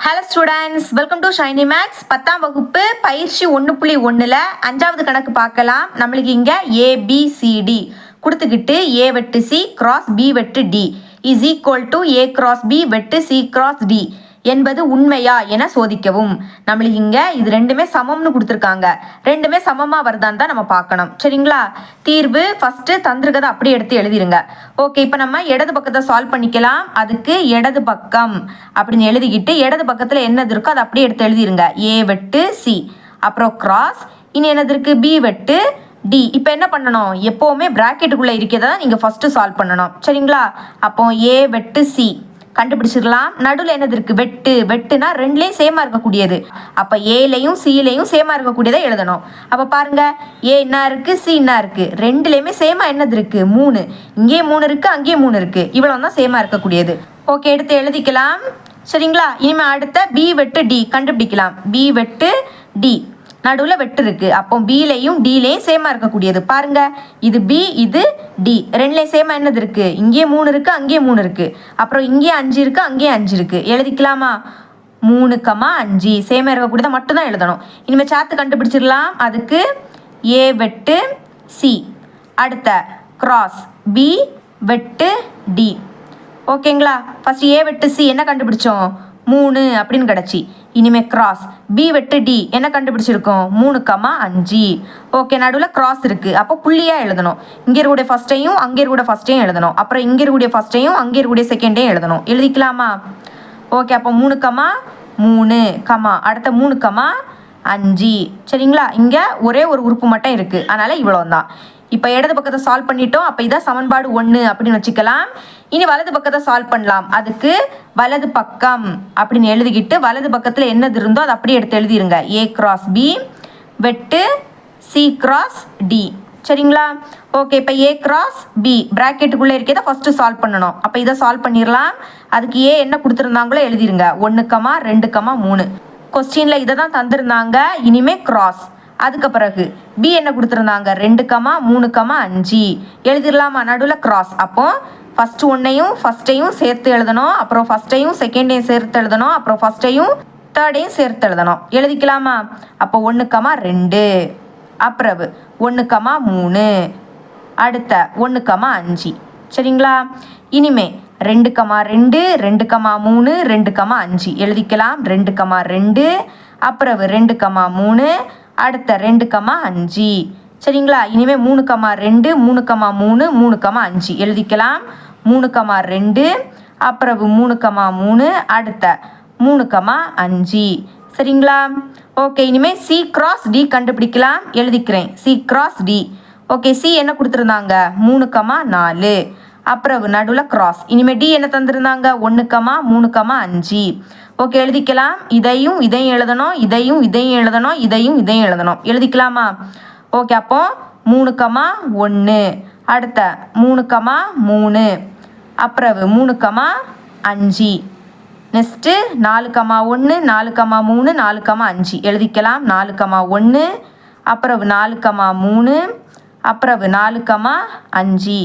Hello students, welcome to Shiny Maths. 10ஆம் வகுப்பு பயிற்சி 1.1ல் 5வது கணக்கு பார்க்கலாம். நம்மளுக்கு இங்கே ABCD கொடுத்துக்கிட்டு A வெட்டு C கிராஸ் B வெட்டு D is equal to A cross B வெட்டு C கிராஸ் D என்பது உண்மையா என சோதிக்கவும். நம்மளுக்கு இங்கே இது ரெண்டுமே சமம்னு கொடுத்துருக்காங்க. ரெண்டுமே சமமாக வருதான்னு தான் நம்ம பார்க்கணும். சரிங்களா? தீர்வு ஃபஸ்ட்டு தந்திருக்கதை அப்படியே எடுத்து எழுதிருங்க. ஓகே, இப்போ நம்ம இடது பக்கத்தை சால்வ் பண்ணிக்கலாம். அதுக்கு இடது பக்கம் அப்படின்னு எழுதிக்கிட்டு இடது பக்கத்தில் என்னது இருக்கோ அதை அப்படியே எடுத்து எழுதிருங்க. A வெட்டு C அப்புறம் கிராஸ், இனி என்னது இருக்குது B வெட்டு D. இப்போ என்ன பண்ணணும்? எப்போவுமே ப்ராக்கெட்டுக்குள்ளே இருக்கிறத நீங்கள் ஃபஸ்ட்டு சால்வ் பண்ணணும். சரிங்களா? அப்போ A வெட்டு C கண்டுபிடிச்சிடலாம். நடுவில் என்னது இருக்குது? வெட்டு. வெட்டுனா ரெண்டுலேயும் சேமாக இருக்கக்கூடியது. அப்போ ஏலையும் சிலையும் சேமாக இருக்கக்கூடியதை எழுதணும். அப்போ பாருங்கள், ஏ என்ன இருக்குது, சி என்ன இருக்குது, ரெண்டுலேயுமே சேமாக என்னது இருக்குது? 3. இங்கேயே 3 இருக்குது, அங்கேயே 3 இருக்குது. இவ்வளோ தான் சேமாக இருக்கக்கூடியது. ஓகே, எடுத்து எழுதிக்கலாம். சரிங்களா? இனிமேல் அடுத்த பி வெட்டு டி கண்டுபிடிக்கலாம். பி வெட்டு டி நடுவில் வெட்டு இருக்குது. அப்போ பிலையும் டிலையும் சேமாக இருக்கக்கூடியது. பாருங்கள், இது பி இது டி ரெண்டுலேயும் சேமாக என்னது இருக்குது? இங்கேயே 3 இருக்குது, அங்கேயே 3 இருக்குது. அப்புறம் இங்கேயே 5 இருக்குது, அங்கேயே 5 இருக்குது. எழுதிக்கலாமா? 3,5 சேமாக இருக்கக்கூடியதை மட்டும்தான் எழுதணும். இனிமேல் சாத்து கண்டுபிடிச்சிடலாம். அதுக்கு ஏ வெட்டு சி, அடுத்த கிராஸ் பி வெட்டு டி. ஓகேங்களா? ஃபஸ்ட்டு ஏ வெட்டு சி என்ன கண்டுபிடிச்சோம்? 3 அப்படின்னு கிடச்சி. இனிமேல் கிராஸ் பி வெட்டு டி என்ன கண்டுபிடிச்சிருக்கோம்? 3,5. ஓகே, நடுவில் கிராஸ் இருக்குது. அப்போ புள்ளியாக எழுதணும். இங்கே இருக்கக்கூடிய ஃபஸ்ட்டையும் அங்கே இருக்கக்கூடிய ஃபஸ்ட்டையும் எழுதணும். அப்புறம் இங்கே இருக்கக்கூடிய ஃபஸ்ட்டையும் அங்கே இருக்கக்கூடிய செகண்டையும் எழுதணும். எழுதிக்கலாமா? ஓகே, அப்போ 3,3 அடுத்த 3,5. சரிங்களா? இங்கே ஒரே ஒரு உறுப்பு மட்டும் இருக்குது, அதனால் இவ்வளோ தான். இப்போ இடது பக்கத்தை சால்வ் பண்ணிட்டோம். அப்போ இதான் சமன்பாடு 1 அப்படின்னு வச்சுக்கலாம். இனி வலது பக்கத்தை சால்வ் பண்ணலாம். அதுக்கு வலது பக்கம் அப்படின்னு எழுதிக்கிட்டு வலது பக்கத்தில் என்னது இருந்தோ அதை அப்படியே எடுத்து எழுதிருங்க. ஏ கிராஸ் பி வெட்டு சி கிராஸ் டி. சரிங்களா? ஓகே, இப்போ ஏ கிராஸ் பி ப்ராக்கெட்டுக்குள்ளே இருக்கிறத ஃபஸ்ட்டு சால்வ் பண்ணணும். அப்போ இதை சால்வ் பண்ணிடலாம். அதுக்கு ஏ என்ன கொடுத்துருந்தாங்களோ எழுதிருங்க. 1,2,3. கொஸ்டினில் இதை தான் தந்திருந்தாங்க. இனிமேல் கிராஸ். அதுக்கு பிறகு பி என்ன கொடுத்துருந்தாங்க? 2,3,5 எழுதிடலாமா? நடுவில் கிராஸ். அப்போ ஃபஸ்ட்டு ஒன்றையும் ஃபஸ்ட்டையும் சேர்த்து எழுதணும். அப்புறம் ஃபஸ்ட்டையும் செகண்டையும் சேர்த்து எழுதணும். அப்புறம் ஃபஸ்ட்டையும் தேர்டையும் சேர்த்து எழுதணும். எழுதிக்கலாமா? அப்போ 1,2 அப்புறம் 1,3 அடுத்த 1,5. சரிங்களா? இனிமே 2,2 2,3 2,5 எழுதிக்கலாம். 2,2 அப்புறம் 2,3 அடுத்த 2,5. சரிங்களா? இனிமேல் 3,2 3,3 3,5 எழுதிக்கலாம். 3,2 அப்புறம் 3,3 அடுத்த 3,5. சரிங்களா? ஓகே, இனிமேல் சி கிராஸ் டி கண்டுபிடிக்கலாம். எழுதிக்கிறேன். C cross D. Okay, C என்ன கொடுத்துருந்தாங்க? 3,4 அப்புறம் நடுவில் கிராஸ். இனிமேல் டி என்ன தந்திருந்தாங்க? 1,3,5. ஓகே, எழுதிக்கலாம். இதையும் எழுதணும், இதையும் எழுதணும், இதையும் எழுதணும். எழுதிக்கலாமா? ஓகே, அப்போ 3,1 அடுத்த 3,3 அப்புறம் 3,5 நெக்ஸ்ட்டு 4,1 4,3 4,5 எழுதிக்கலாம். 4,1 அப்புறம் 4,3 அப்புறம் 4,5.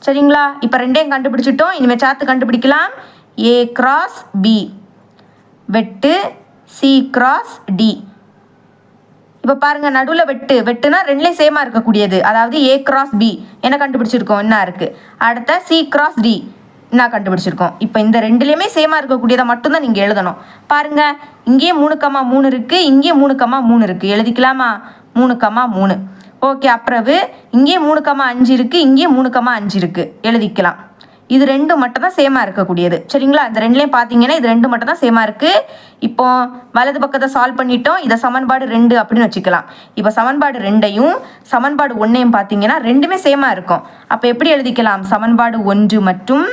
சரிங்களா? இப்போ ரெண்டையும் கண்டுபிடிச்சிட்டோம். இனிமேல் சாத்து கண்டுபிடிக்கலாம். ஏ கிராஸ் பி வெட்டு சி கிராஸ் டி. இப்போ பாருங்கள், நடுவில் வெட்டுனா ரெண்டுலேயும் சேமாக இருக்கக்கூடியது. அதாவது ஏ கிராஸ் பி என்ன கண்டுபிடிச்சிருக்கோம்? என்ன இருக்குது? அடுத்த சி கிராஸ் டி என்ன கண்டுபிடிச்சிருக்கோம்? இப்போ இந்த ரெண்டுலேயுமே சேமாக இருக்கக்கூடியதை மட்டும்தான் நீங்கள் எழுதணும். பாருங்கள், இங்கேயே 3,3 இருக்குது, இங்கேயே 3,3 இருக்குது. எழுதிக்கலாமா? 3,3. ஓகே, அப்புறம் இங்கேயே 3,5 இருக்குது, இங்கேயே 3,5 இருக்குது. எழுதிக்கலாம். இது ரெண்டு மட்டும் தான் சேமாக இருக்கக்கூடியது. சரிங்களா? இந்த ரெண்டுலேயும் பார்த்தீங்கன்னா இது ரெண்டு மட்டும் தான் சேமாக இருக்குது. இப்போ வலது பக்கத்தை சால்வ் பண்ணிட்டோம். இதை சமன்பாடு 2 அப்படின்னு வச்சுக்கலாம். இப்போ சமன்பாடு 2ஐயும் சமன்பாடு 1ஐயும் பார்த்தீங்கன்னா ரெண்டுமே சேமாக இருக்கும். அப்போ எப்படி எழுதிக்கலாம்? சமன்பாடு 1 மற்றும்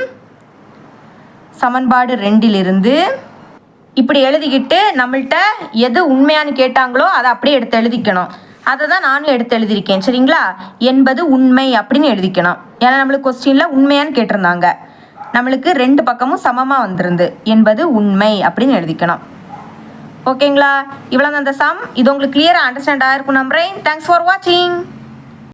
சமன்பாடு 2லிருந்து இப்படி எழுதிக்கிட்டு நம்மள்கிட்ட எது உண்மையானு கேட்டாங்களோ அதை அப்படியே எடுத்து எழுதிக்கணும். அதை தான் நானும் எடுத்து எழுதியிருக்கேன். சரிங்களா? என்பது உண்மை அப்படின்னு எழுதிக்கணும். ஏன்னா நம்மளுக்கு கொஸ்டினில் உண்மையான்னு கேட்டிருந்தாங்க. நம்மளுக்கு ரெண்டு பக்கமும் சமமாக வந்திருந்து. என்பது உண்மை அப்படின்னு எழுதிக்கணும். ஓகேங்களா? இவ்வளோ தான் அந்த சம். இது உங்களுக்கு கிளியராக அண்டர்ஸ்டாண்ட் ஆகிருக்கும் நம்புறேன். தேங்க்ஸ் ஃபார் வாட்சிங்.